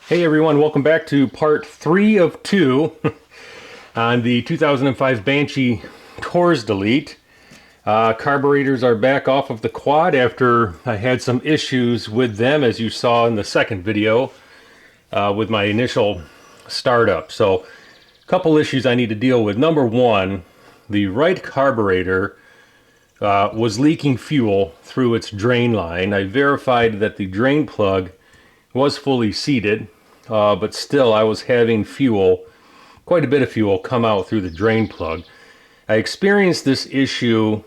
Hey everyone, welcome back to part 3 of 2 on the 2005 Banshee TORS delete. Carburetors are back off of the quad after I had some issues with them, as you saw in the second video with my initial startup. So a couple issues I need to deal with. Number one, the right carburetor was leaking fuel through its drain line. I verified that the drain plug was fully seated, but still I was having fuel, quite a bit of fuel, come out through the drain plug. I experienced this issue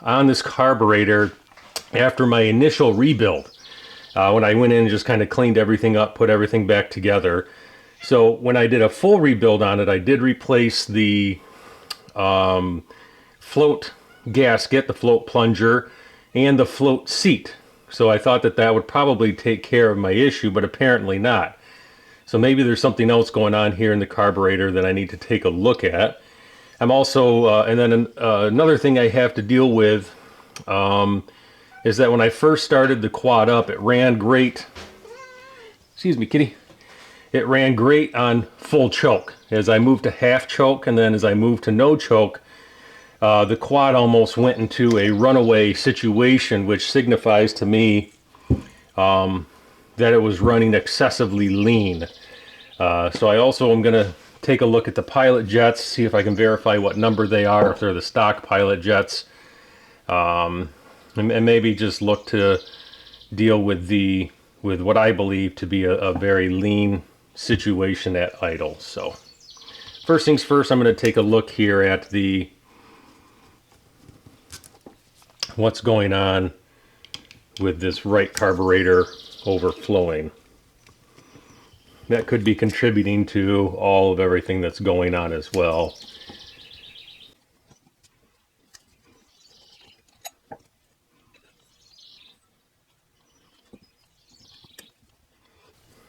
on this carburetor after my initial rebuild, when I went in and just kind of cleaned everything up, put everything back together. So when I did a full rebuild on it, I did replace the float gasket, the float plunger, and the float seat. So I thought that that would probably take care of my issue, but apparently not. So maybe there's something else going on here in the carburetor that I need to take a look at. I'm also, and then another thing I have to deal with is that when I first started the quad up, it ran great. Excuse me, kitty. It ran great on full choke. As I moved to half choke, and then as I moved to no choke, the quad almost went into a runaway situation, which signifies to me that it was running excessively lean. So I also am going to take a look at the pilot jets, see if I can verify what number they are, if they're the stock pilot jets, and maybe just look to deal with what I believe to be a very lean situation at idle. So first things first, I'm going to take a look here at what's going on with this right carburetor overflowing. That could be contributing to all of everything that's going on as well.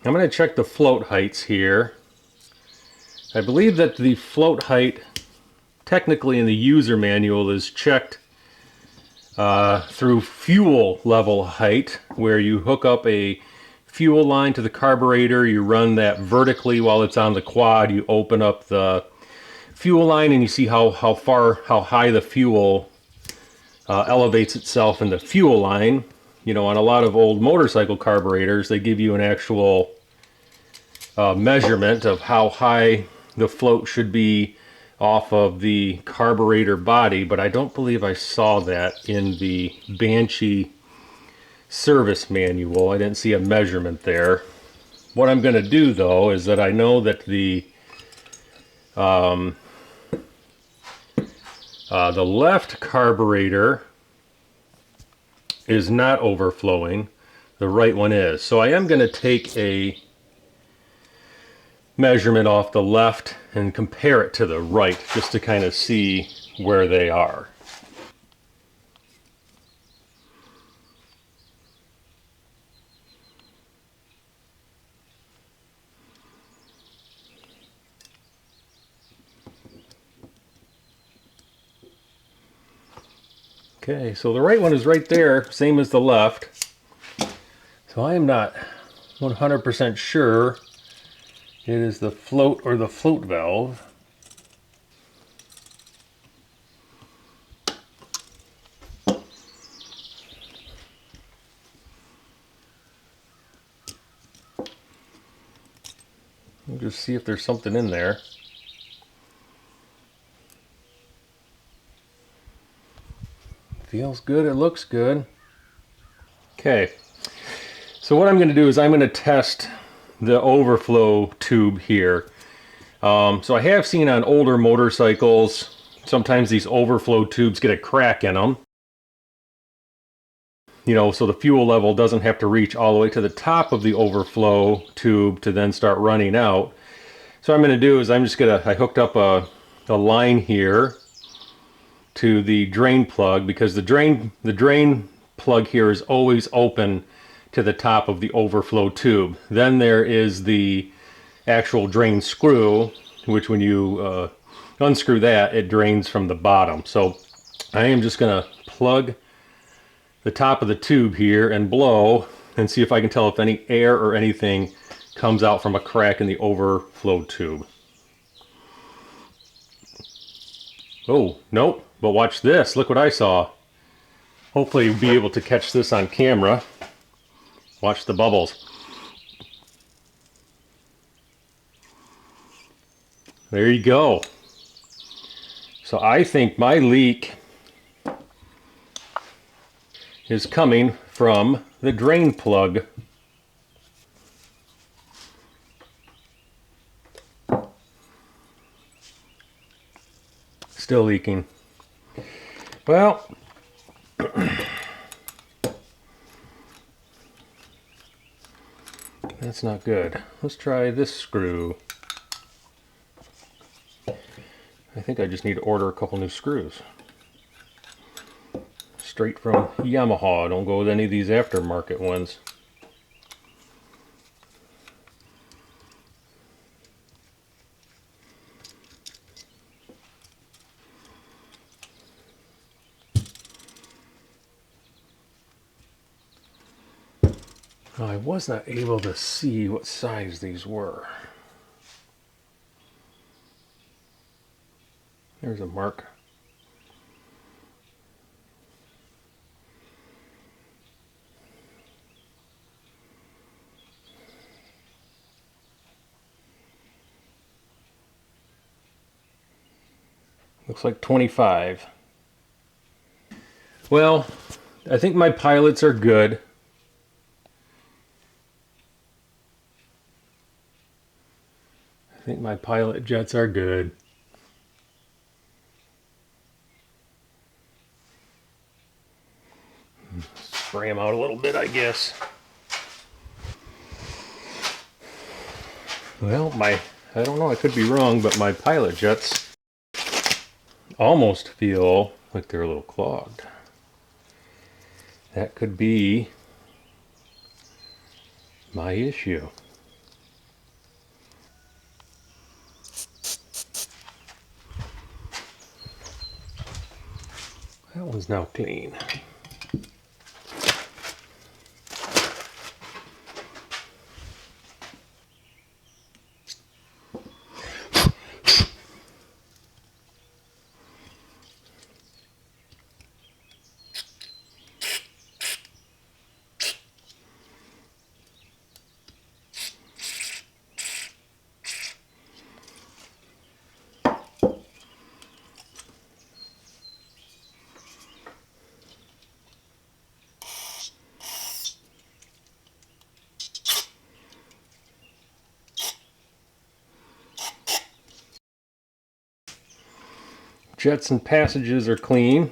I'm going to check the float heights here. I believe that the float height, technically in the user manual, is checked through fuel level height, where you hook up a fuel line to the carburetor, you run that vertically while it's on the quad, you open up the fuel line and you see how high the fuel elevates itself in the fuel line. You know, on a lot of old motorcycle carburetors, they give you an actual measurement of how high the float should be off of the carburetor body, but I don't believe I saw that in the Banshee service manual. I didn't see a measurement there. What I'm going to do though is that I know that the left carburetor is not overflowing, the right one is. So I am going to take a measurement off the left and compare it to the right, just to kind of see where they are. Okay, so the right one is right there, same as the left. So I am not 100% sure it is the float or the float valve. We'll just see if there's something in there. Feels good, it looks good. Okay, so what I'm going to do is I'm going to test the overflow tube here. So I have seen on older motorcycles, sometimes these overflow tubes get a crack in them. You know, so the fuel level doesn't have to reach all the way to the top of the overflow tube to then start running out. So what I'm going to do is I hooked up a line here to the drain plug, because the drain plug here is always open to the top of the overflow tube. Then there is the actual drain screw, which when you unscrew that, it drains from the bottom. So I am just going to plug the top of the tube here and blow and see if I can tell if any air or anything comes out from a crack in the overflow tube. Oh, nope. But watch this. Look what I saw. Hopefully you'll be able to catch this on camera. Watch the bubbles. There you go. So I think my leak is coming from the drain plug. Still leaking. Well, that's not good. Let's try this screw. I think I just need to order a couple new screws. Straight from Yamaha. Don't go with any of these aftermarket ones. I was not able to see what size these were. There's a mark. Looks like 25. Well, I think my pilots are good. I think my pilot jets are good. Spray them out a little bit, I guess. Well, I don't know, I could be wrong, but my pilot jets almost feel like they're a little clogged. That could be my issue. That one's now clean. Jets and passages are clean.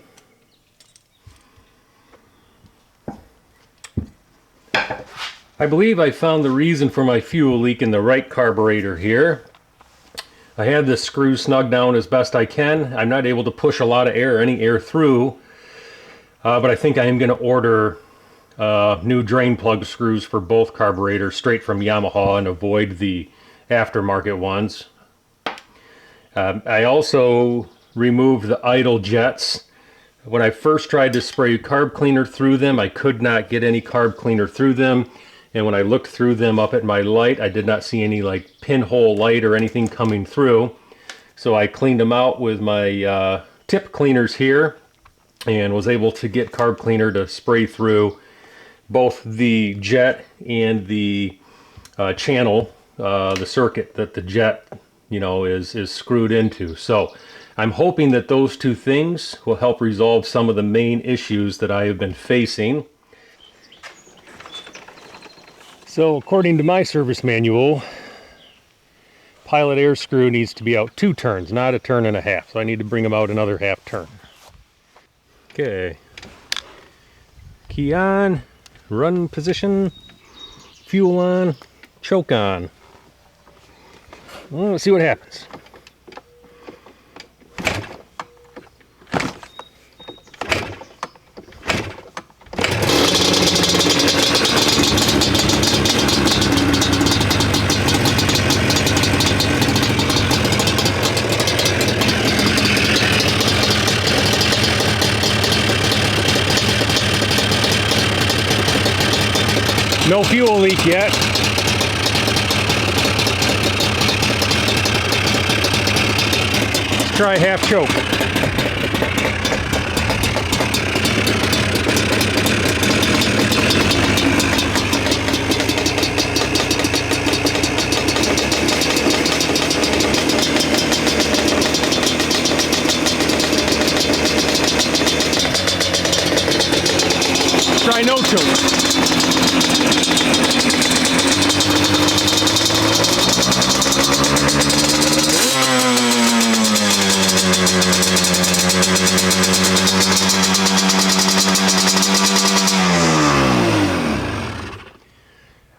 I believe I found the reason for my fuel leak in the right carburetor here. I had this screw snug down as best I can. I'm not able to push a lot of air, any air through, but I think I am going to order new drain plug screws for both carburetors straight from Yamaha and avoid the aftermarket ones. I also removed the idle jets. When I first tried to spray carb cleaner through them, I could not get any carb cleaner through them. And when I looked through them up at my light, I did not see any like pinhole light or anything coming through. So I cleaned them out with my tip cleaners here and was able to get carb cleaner to spray through both the jet and the channel, the circuit that the jet, is screwed into. So I'm hoping that those two things will help resolve some of the main issues that I have been facing. So according to my service manual, pilot air screw needs to be out 2 turns, not a turn and a half. So I need to bring them out another half turn. Okay. Key on, run position, fuel on, choke on. Well, let's see what happens. No fuel leak yet. try half choke. Try no choke.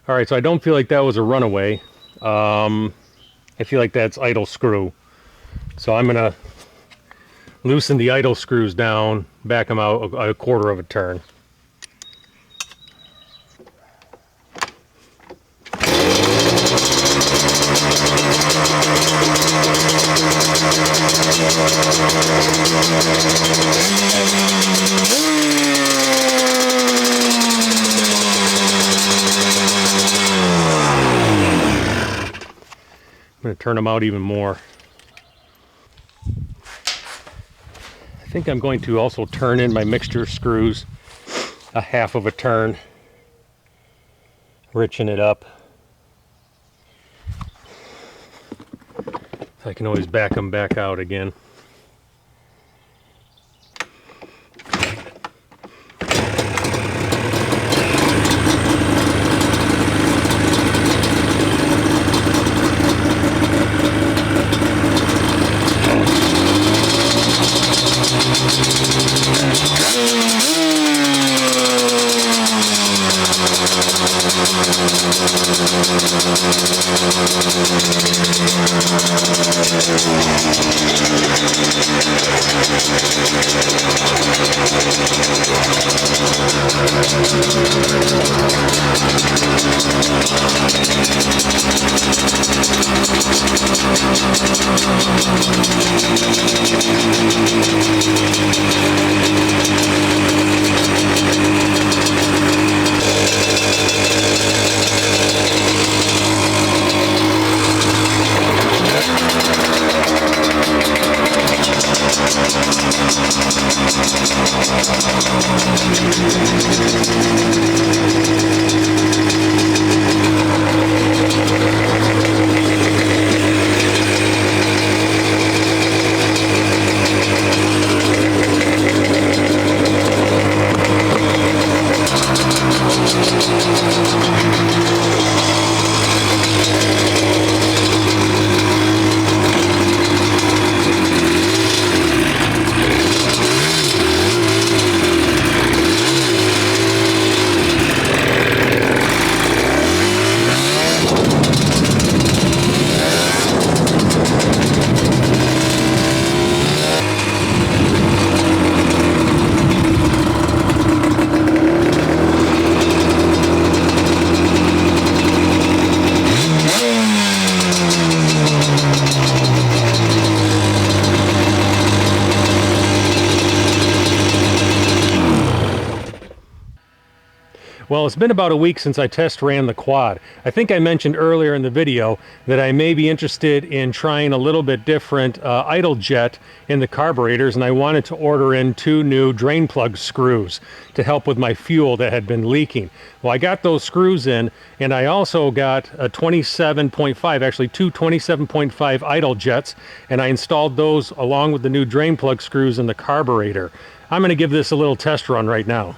All right, so I don't feel like that was a runaway. I feel like that's idle screw. So I'm gonna loosen the idle screws down, back them out a quarter of a turn. I'm going to turn them out even more. I think I'm going to also turn in my mixture screws a half of a turn, richen it up. I can always back them back out again. Well, it's been about a week since I test ran the quad. I think I mentioned earlier in the video that I may be interested in trying a little bit different idle jet in the carburetors, and I wanted to order in 2 new drain plug screws to help with my fuel that had been leaking. Well, I got those screws in, and I also got a 27.5, actually 2 27.5 idle jets, and I installed those along with the new drain plug screws in the carburetor. I'm going to give this a little test run right now.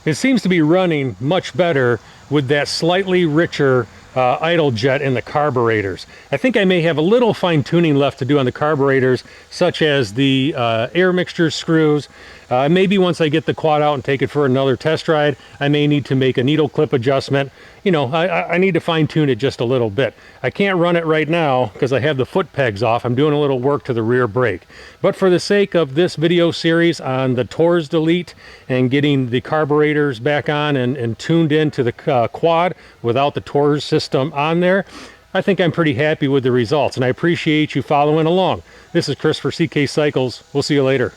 It seems to be running much better with that slightly richer idle jet in the carburetors. I think I may have a little fine tuning left to do on the carburetors, such as the air mixture screws. Maybe once I get the quad out and take it for another test ride, I may need to make a needle clip adjustment. You know, I need to fine tune it just a little bit. I can't run it right now because I have the foot pegs off. I'm doing a little work to the rear brake. But for the sake of this video series on the TORS delete and getting the carburetors back on and tuned into the quad without the TORS system on there, I think I'm pretty happy with the results, and I appreciate you following along. This is Chris for CK Cycles. We'll see you later.